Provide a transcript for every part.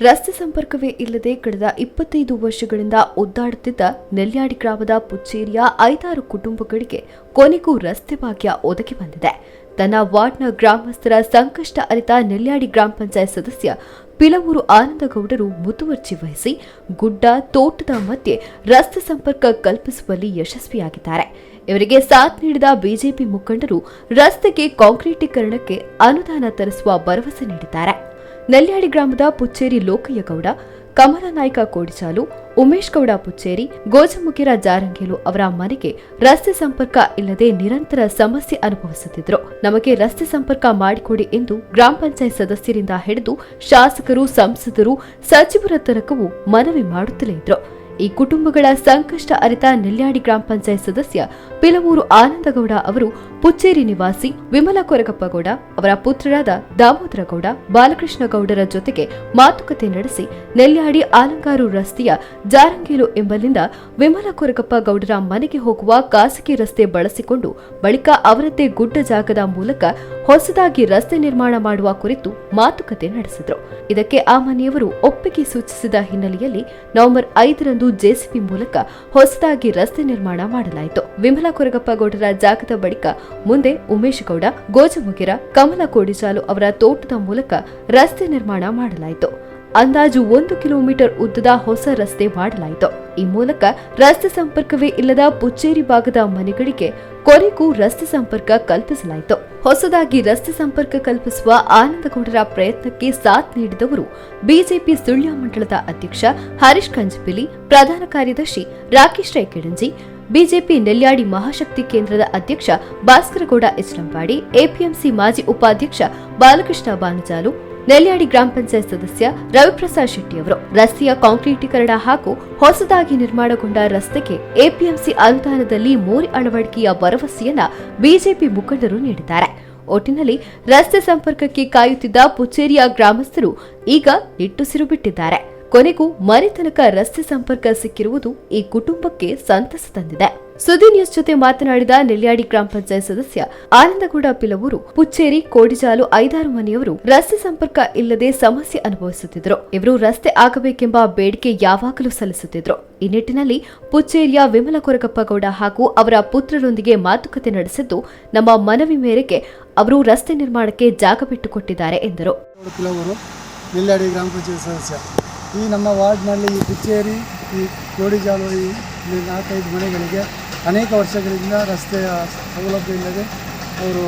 ರಸ್ತೆ ಸಂಪರ್ಕವೇ ಇಲ್ಲದೆ ಕಳೆದ 25 ವರ್ಷಗಳಿಂದ ಒದ್ದಾಡುತ್ತಿದ್ದ ನೆಲ್ಯಾಡಿ ಗ್ರಾಮದ ಪುಚ್ಚೇರಿಯ 5-6 ಕುಟುಂಬಗಳಿಗೆ ಕೊನೆಗೂ ರಸ್ತೆ ಭಾಗ್ಯ ಒದಗಿ ಬಂದಿದೆ. ತನ್ನ ವಾರ್ಡ್ನ ಗ್ರಾಮಸ್ಥರ ಸಂಕಷ್ಟ ಅರಿತ ನೆಲ್ಯಾಡಿ ಗ್ರಾಮ ಪಂಚಾಯತ್ ಸದಸ್ಯ ಪಿಲವೂರು ಆನಂದಗೌಡರು ಮುತುವರ್ಜಿ ವಹಿಸಿ ಗುಡ್ಡ ತೋಟದ ಮಧ್ಯೆ ರಸ್ತೆ ಸಂಪರ್ಕ ಕಲ್ಪಿಸುವಲ್ಲಿ ಯಶಸ್ವಿಯಾಗಿದ್ದಾರೆ. ಇವರಿಗೆ ಸಾಥ್ ನೀಡಿದ ಬಿಜೆಪಿ ಮುಖಂಡರು ರಸ್ತೆಗೆ ಕಾಂಕ್ರೀಟೀಕರಣಕ್ಕೆ ಅನುದಾನ ತರಿಸುವ ಭರವಸೆ ನೀಡಿದ್ದಾರೆ. ನೆಲ್ಯಾಡಿ ಗ್ರಾಮದ ಪುಚ್ಚೇರಿ ಲೋಕಯ್ಯಗೌಡ, ಕಮಲನಾಯ್ಕ ಕೋಡಿಚಾಲು, ಉಮೇಶ್ ಗೌಡ ಪುಚ್ಚೇರಿ, ಗೋಜಮುಗಿರ ಜಾರಂಗೇಲು ಅವರ ಮನೆಗೆ ರಸ್ತೆ ಸಂಪರ್ಕ ಇಲ್ಲದೆ ನಿರಂತರ ಸಮಸ್ಯೆ ಅನುಭವಿಸುತ್ತಿದ್ದರು. ನಮಗೆ ರಸ್ತೆ ಸಂಪರ್ಕ ಮಾಡಿಕೊಡಿ ಎಂದು ಗ್ರಾಮ ಪಂಚಾಯತ್ ಸದಸ್ಯರಿಂದ ಹಿಡಿದು ಶಾಸಕರು, ಸಂಸದರು, ಸಚಿವರ ತನಕವೂ ಮನವಿ ಮಾಡುತ್ತಲೇ ಇದ್ರು. ಈ ಕುಟುಂಬಗಳ ಸಂಕಷ್ಟ ಅರಿತ ನೆಲ್ಯಾಡಿ ಗ್ರಾಮ ಪಂಚಾಯತ್ ಸದಸ್ಯ ಪಿಲವೂರು ಆನಂದಗೌಡ ಅವರು ಪುಚ್ಚೇರಿ ನಿವಾಸಿ ವಿಮಲ ಕೊರಗಪ್ಪಗೌಡ ಅವರ ಪುತ್ರರಾದ ದಾಮೋದರ ಗೌಡ, ಬಾಲಕೃಷ್ಣ ಗೌಡರ ಜೊತೆಗೆ ಮಾತುಕತೆ ನಡೆಸಿ ನೆಲ್ಯಾಡಿ ಆಲಂಗಾರು ರಸ್ತೆಯ ಜಾರಂಗೇಲು ಎಂಬಲ್ಲಿಂದ ವಿಮಲ ಕೊರಗಪ್ಪ ಗೌಡರ ಮನೆಗೆ ಹೋಗುವ ಖಾಸಗಿ ರಸ್ತೆ ಬಳಸಿಕೊಂಡು ಬಳಿಕ ಅವರದ್ದೇ ಗುಡ್ಡ ಜಾಗದ ಮೂಲಕ ಹೊಸದಾಗಿ ರಸ್ತೆ ನಿರ್ಮಾಣ ಮಾಡುವ ಕುರಿತು ಮಾತುಕತೆ ನಡೆಸಿದರು. ಇದಕ್ಕೆ ಆ ಮನೆಯವರು ಒಪ್ಪಿಗೆ ಸೂಚಿಸಿದ ಹಿನ್ನೆಲೆಯಲ್ಲಿ ನವೆಂಬರ್ 5ರಂದು ಜೆಸಿಬಿ ಮೂಲಕ ಹೊಸದಾಗಿ ರಸ್ತೆ ನಿರ್ಮಾಣ ಮಾಡಲಾಯಿತು. ವಿಮಲ ಕೊರಗಪ್ಪ ಗೌಡರ ಜಾಗದ ಬಳಿಕ ಮುಂದೆ ಉಮೇಶ್ ಗೌಡ, ಗೋಜಮುಗಿರ, ಕಮಲ ಕೋಡಿಚಾಲು ಅವರ ತೋಟದ ಮೂಲಕ ರಸ್ತೆ ನಿರ್ಮಾಣ ಮಾಡಲಾಯಿತು. ಅಂದಾಜು 1 ಕಿಲೋಮೀಟರ್ ಉದ್ದದ ಹೊಸ ರಸ್ತೆ ಮಾಡಲಾಯಿತು. ಈ ಮೂಲಕ ರಸ್ತೆ ಸಂಪರ್ಕವೇ ಇಲ್ಲದ ಪುಚ್ಚೇರಿ ಭಾಗದ ಮನೆಗಳಿಗೆ ಕೊನೆಗೂ ರಸ್ತೆ ಸಂಪರ್ಕ ಕಲ್ಪಿಸಲಾಯಿತು. ಹೊಸದಾಗಿ ರಸ್ತೆ ಸಂಪರ್ಕ ಕಲ್ಪಿಸುವ ಆನಂದಗೌಡರ ಪ್ರಯತ್ನಕ್ಕೆ ಸಾಥ್ ನೀಡಿದವರು ಬಿಜೆಪಿ ಸುಳ್ಯ ಮಂಡಳದ ಅಧ್ಯಕ್ಷ ಹರೀಶ್ ಕಂಜಿಪಿಲಿ, ಪ್ರಧಾನ ಕಾರ್ಯದರ್ಶಿ ರಾಕೇಶ್ ರೈ ಕೆಡಂಜಿ, ಬಿಜೆಪಿ ನೆಲ್ಯಾಡಿ ಮಹಾಶಕ್ತಿ ಕೇಂದ್ರದ ಅಧ್ಯಕ್ಷ ಭಾಸ್ಕರಗೌಡ ಇಚ್ಲಂಪಾಡಿ, ಎಪಿಎಂಸಿ ಮಾಜಿ ಉಪಾಧ್ಯಕ್ಷ ಬಾಲಕೃಷ್ಣ ಬಾನಜಾಲು, ನೆಲ್ಯಾಡಿ ಗ್ರಾಮ ಪಂಚಾಯತ್ ಸದಸ್ಯ ರವಿಪ್ರಸಾದ್ ಶೆಟ್ಟಿ ಅವರು ರಸ್ತೆಯ ಕಾಂಕ್ರೀಟೀಕರಣ ಹಾಗೂ ಹೊಸದಾಗಿ ನಿರ್ಮಾಣಗೊಂಡ ರಸ್ತೆಗೆ ಎಪಿಎಂಸಿ ಅನುದಾನದಲ್ಲಿ ಮೋರಿ ಅಳವಡಿಕೆಯ ಭರವಸೆಯನ್ನ ಬಿಜೆಪಿ ಮುಖಂಡರು ನೀಡಿದ್ದಾರೆ. ಒಟ್ಟಿನಲ್ಲಿ ರಸ್ತೆ ಸಂಪರ್ಕಕ್ಕೆ ಕಾಯುತ್ತಿದ್ದ ಪುಚ್ಚೇರಿಯ ಗ್ರಾಮಸ್ಥರು ಈಗ ನಿಟ್ಟುಸಿರು ಬಿಟ್ಟಿದ್ದಾರೆ. ಕೊನೆಗೂ ಮನೆ ತನಕ ರಸ್ತೆ ಸಂಪರ್ಕ ಸಿಕ್ಕಿರುವುದು ಈ ಕುಟುಂಬಕ್ಕೆ ಸಂತಸ ತಂದಿದೆ. ಸುದ್ದಿ ನ್ಯೂಸ್ ಜೊತೆ ಮಾತನಾಡಿದ ನೆಲ್ಯಾಡಿ ಗ್ರಾಮ ಪಂಚಾಯತ್ ಸದಸ್ಯ ಆನಂದಗೌಡ ಪಿಲವೂರು, ಪುಚ್ಚೇರಿ, ಕೋಡಿಚಾಲು 5-6 ಮನೆಯವರು ರಸ್ತೆ ಸಂಪರ್ಕ ಇಲ್ಲದೆ ಸಮಸ್ಯೆ ಅನುಭವಿಸುತ್ತಿದ್ದರು. ಇವರು ರಸ್ತೆ ಆಗಬೇಕೆಂಬ ಬೇಡಿಕೆ ಯಾವಾಗಲೂ ಸಲ್ಲಿಸುತ್ತಿದ್ರು. ಈ ನಿಟ್ಟಿನಲ್ಲಿ ಪುಚ್ಚೇರಿಯ ವಿಮಲ ಕೊರಗಪ್ಪಗೌಡ ಹಾಗೂ ಅವರ ಪುತ್ರರೊಂದಿಗೆ ಮಾತುಕತೆ ನಡೆಸಿದ್ದು ನಮ್ಮ ಮನವಿ ಮೇರೆಗೆ ಅವರು ರಸ್ತೆ ನಿರ್ಮಾಣಕ್ಕೆ ಜಾಗ ಬಿಟ್ಟುಕೊಟ್ಟಿದ್ದಾರೆ ಎಂದರು. ನೆಲ್ಯಾಡಿ ಗ್ರಾಮ ಪಂಚಾಯತ್ ಸದಸ್ಯ ಈ ನಮ್ಮ ವಾರ್ಡ್ನಲ್ಲಿ ಈ ಪುಚ್ಚೇರಿ, ಈ ಕೋಡಿಜಾಲು, ಈ 4-5 ಮನೆಗಳಿಗೆ ಅನೇಕ ವರ್ಷಗಳಿಂದ ರಸ್ತೆಯ ಸೌಲಭ್ಯ ಇಲ್ಲದೆ ಅವರು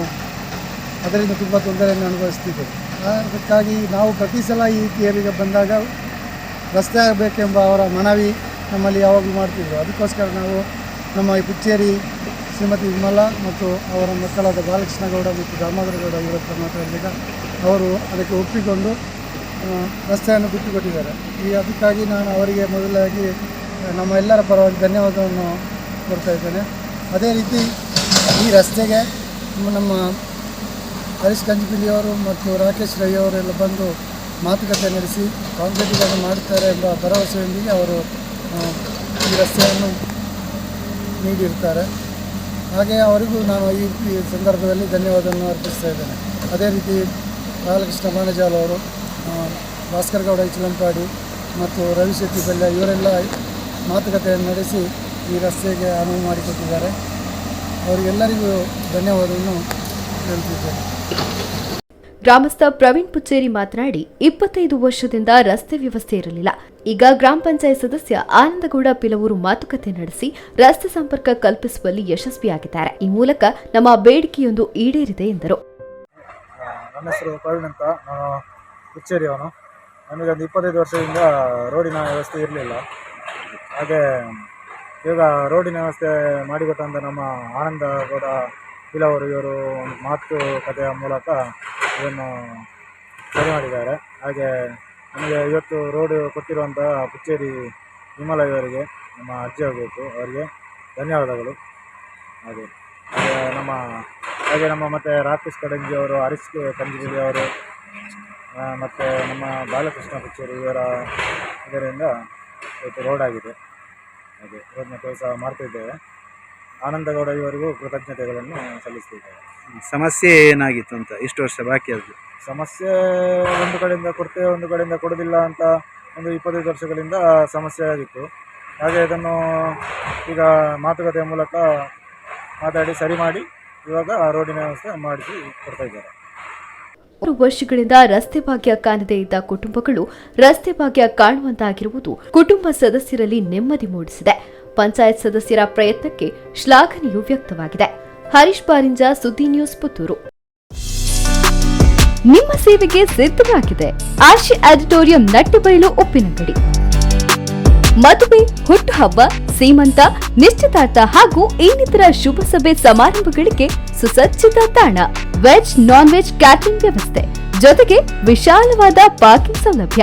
ಅದರಿಂದ ತುಂಬ ತೊಂದರೆಯನ್ನು ಅನುಭವಿಸ್ತಿದ್ದರು. ಅದಕ್ಕಾಗಿ ನಾವು ಪ್ರತಿ ಸಲ ಈ ಏರಿಗೆ ಬಂದಾಗ ರಸ್ತೆ ಆಗಬೇಕೆಂಬ ಅವರ ಮನವಿ ನಮ್ಮಲ್ಲಿ ಯಾವಾಗಲೂ ಮಾಡ್ತಿದ್ದರು. ಅದಕ್ಕೋಸ್ಕರ ನಾವು ನಮ್ಮ ಈ ಪುಚ್ಚೇರಿ ಶ್ರೀಮತಿ ವಿಮಲ ಮತ್ತು ಅವರ ಮಕ್ಕಳಾದ ಬಾಲಕೃಷ್ಣ ಗೌಡ ಮತ್ತು ದಾಮೋದರ ಗೌಡ ಇವರ ಹತ್ರ ಮಾತಾಡಿದಾಗ ಅವರು ಅದಕ್ಕೆ ಒಪ್ಪಿಕೊಂಡು ರಸ್ತೆಯನ್ನು ಬಿಟ್ಟುಕೊಟ್ಟಿದ್ದಾರೆ. ಅದಕ್ಕಾಗಿ ನಾನು ಅವರಿಗೆ ಮೊದಲಾಗಿ ನಮ್ಮ ಎಲ್ಲರ ಪರವಾಗಿ ಧನ್ಯವಾದವನ್ನು ಕೊಡ್ತಾ ಇದ್ದೇನೆ. ಅದೇ ರೀತಿ ಈ ರಸ್ತೆಗೆ ನಮ್ಮ ಹರೀಶ್ ಕಂಜಿಪಿಲಿಯವರು ಮತ್ತು ರಾಕೇಶ್ ರೈ ಅವರೆಲ್ಲ ಬಂದು ಮಾತುಕತೆ ನಡೆಸಿ ಕಾಂಕ್ರೀಟೀಕರಣ ಮಾಡುತ್ತಾರೆ ಎಂಬ ಭರವಸೆಯೊಂದಿಗೆ ಅವರು ಈ ರಸ್ತೆಯನ್ನು ನೀಡಿರ್ತಾರೆ. ಹಾಗೆ ಅವರಿಗೂ ನಾನು ಈ ಸಂದರ್ಭದಲ್ಲಿ ಧನ್ಯವಾದವನ್ನು ಅರ್ಪಿಸ್ತಾ ಇದ್ದೇನೆ. ಅದೇ ರೀತಿ ಬಾಲಕೃಷ್ಣ ಬಾನಜಾಲು ಅವರು, ಭಾಸ್ಕರಗೌಡ ಇಚ್ಲಂಪಾಡಿ ಮತ್ತು ರವಿ ಶೆಟ್ಟಿ ಬೆಲ್ಲ ಇವರೆಲ್ಲ ಮಾತುಕತೆಯನ್ನು ನಡೆಸಿ ಈ ರಸ್ತೆಗೆ ಅನುವು ಮಾಡಿಕೊಟ್ಟಿದ್ದಾರೆ. ಅವರಿಗೆಲ್ಲರಿಗೂ ಧನ್ಯವಾದವನ್ನು ಹೇಳ್ತಿದ್ದೇನೆ. ಗ್ರಾಮಸ್ಥ ಪ್ರವೀಣ್ ಪುಚ್ಚೇರಿ ಮಾತನಾಡಿ 25 ವರ್ಷದಿಂದ ರಸ್ತೆ ವ್ಯವಸ್ಥೆ ಇರಲಿಲ್ಲ. ಈಗ ಗ್ರಾಮ ಪಂಚಾಯತ್ ಸದಸ್ಯ ಆನಂದಗೌಡ ಪಿಲವೂರು ಮಾತುಕತೆ ನಡೆಸಿ ರಸ್ತೆ ಸಂಪರ್ಕ ಕಲ್ಪಿಸುವಲ್ಲಿ ಯಶಸ್ವಿಯಾಗಿದ್ದಾರೆ. ಈ ಮೂಲಕ ನಮ್ಮ ಬೇಡಿಕೆಯೊಂದು ಈಡೇರಿದೆ ಎಂದರು. ನನ್ನ ಹೆಸರು ಪ್ರವೀಣ್ ಅಂತ, ನಾನು ಪುಚ್ಚೇರಿಯವನು. ನಮಗೆ ಒಂದು 25 ವರ್ಷದಿಂದ ರೋಡಿನ ವ್ಯವಸ್ಥೆ ಇರಲಿಲ್ಲ. ಹಾಗೆ ಈಗ ರೋಡಿನ ವ್ಯವಸ್ಥೆ ಮಾಡಿಕೊಟ್ಟಂಥ ನಮ್ಮ ಆನಂದಗೌಡ ಪಿಲವರು ಇವರು ಒಂದು ಮಾತುಕತೆಯ ಮೂಲಕ ಇದನ್ನು ಸರಿ ಮಾಡಿದ್ದಾರೆ. ಹಾಗೆ ನಮಗೆ ಇವತ್ತು ರೋಡು ಕೊಟ್ಟಿರುವಂಥ ಪುಚ್ಚೇರಿ ವಿಮಲ ಇವರಿಗೆ, ನಮ್ಮ ಅಜ್ಜಿ ಆಗಬೇಕು, ಅವರಿಗೆ ಧನ್ಯವಾದಗಳು. ಹಾಗೆ ನಮ್ಮ ಮತ್ತು ರಾಕೇಶ್ ಕಡಂಜಿ ಅವರು, ಹರೀಶ್ ಕಂಜಿಬಿಲಿ ಅವರು ಮತ್ತು ನಮ್ಮ ಬಾಲಕೃಷ್ಣ ಪುಚ್ಚೇರಿ ಇದರಿಂದ ಇವತ್ತು ರೋಡ್ ಆಗಿದೆ. ಹಾಗೆ ರೋಡ್ನ ಕೆಲಸ ಮಾಡ್ತಿದ್ದೇವೆ. ಆನಂದಗೌಡ ಇವರಿಗೂ ಕೃತಜ್ಞತೆಗಳನ್ನು ಸಲ್ಲಿಸ್ತಿದ್ದೇವೆ. ಸಮಸ್ಯೆ ಏನಾಗಿತ್ತು ಅಂತ ಇಷ್ಟು ವರ್ಷ ಬಾಕಿ ಆದ್ರು? ಸಮಸ್ಯೆ ಒಂದು ಕಡೆಯಿಂದ ಕೊಡ್ತೇವೆ, ಒಂದು ಕಡೆಯಿಂದ ಕೊಡೋದಿಲ್ಲ ಅಂತ ಒಂದು 25 ವರ್ಷಗಳಿಂದ ಸಮಸ್ಯೆ ಆಗಿತ್ತು. ಹಾಗೆ ಇದನ್ನು ಈಗ ಮಾತುಕತೆಯ ಮೂಲಕ ಮಾತಾಡಿ ಸರಿ ಮಾಡಿ ಇವಾಗ ರೋಡಿನ ವ್ಯವಸ್ಥೆ ಮಾಡಿಸಿ ಕೊಡ್ತಾ ಇದ್ದಾರೆ. 6 ವರ್ಷಗಳಿಂದ ರಸ್ತೆ ಭಾಗ್ಯ ಕಾಣದೇ ಇದ್ದ ಕುಟುಂಬಗಳು ರಸ್ತೆ ಭಾಗ್ಯ ಕಾಣುವಂತಾಗಿರುವುದು ಕುಟುಂಬ ಸದಸ್ಯರಲ್ಲಿ ನೆಮ್ಮದಿ ಮೂಡಿಸಿದೆ. ಪಂಚಾಯತ್ ಸದಸ್ಯರ ಪ್ರಯತ್ನಕ್ಕೆ ಶ್ಲಾಘನೆಯೂ ವ್ಯಕ್ತವಾಗಿದೆ. ಹರೀಶ್ ಬಾರಿಂಜ, ಸುದ್ದಿ ನ್ಯೂಸ್, ಪುತ್ತೂರು. ನಿಮ್ಮ ಸೇವೆಗೆ ಸಿದ್ಧವಾಗಿದೆ ಆಶಿ ಆಡಿಟೋರಿಯಂ, ನಟ್ಟೆಬೈಲು, ಉಪ್ಪಿನಂಗಡಿ. ಮದುವೆ, ಹುಟ್ಟುಹಬ್ಬ, ಸೀಮಂತ, ನಿಶ್ಚಿತಾರ್ಥ ಹಾಗೂ ಇನ್ನಿತರ ಶುಭ ಸಭೆ ಸಮಾರಂಭಗಳಿಗೆ ಸುಸಜ್ಜಿತ ತಾಣ. ವೆಜ್, ನಾನ್ ವೆಜ್ ಕ್ಯಾಟರಿಂಗ್ ವ್ಯವಸ್ಥೆ ಜೊತೆಗೆ ವಿಶಾಲವಾದ ಪಾರ್ಕಿಂಗ್ ಸೌಲಭ್ಯ.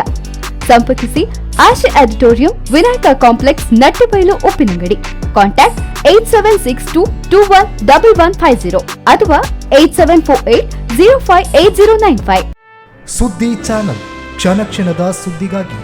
ಸಂಪರ್ಕಿಸಿ Ashi auditorium, Vinayaka complex, Nattebailu, Uppinangady. Contact 8762211150 ಅಥವಾ 8748058095. ಸುದ್ದಿ ಚಾನಲ್, ಕ್ಷಣ ಕ್ಷಣದ ಸುದ್ದಿಗಾಗಿ.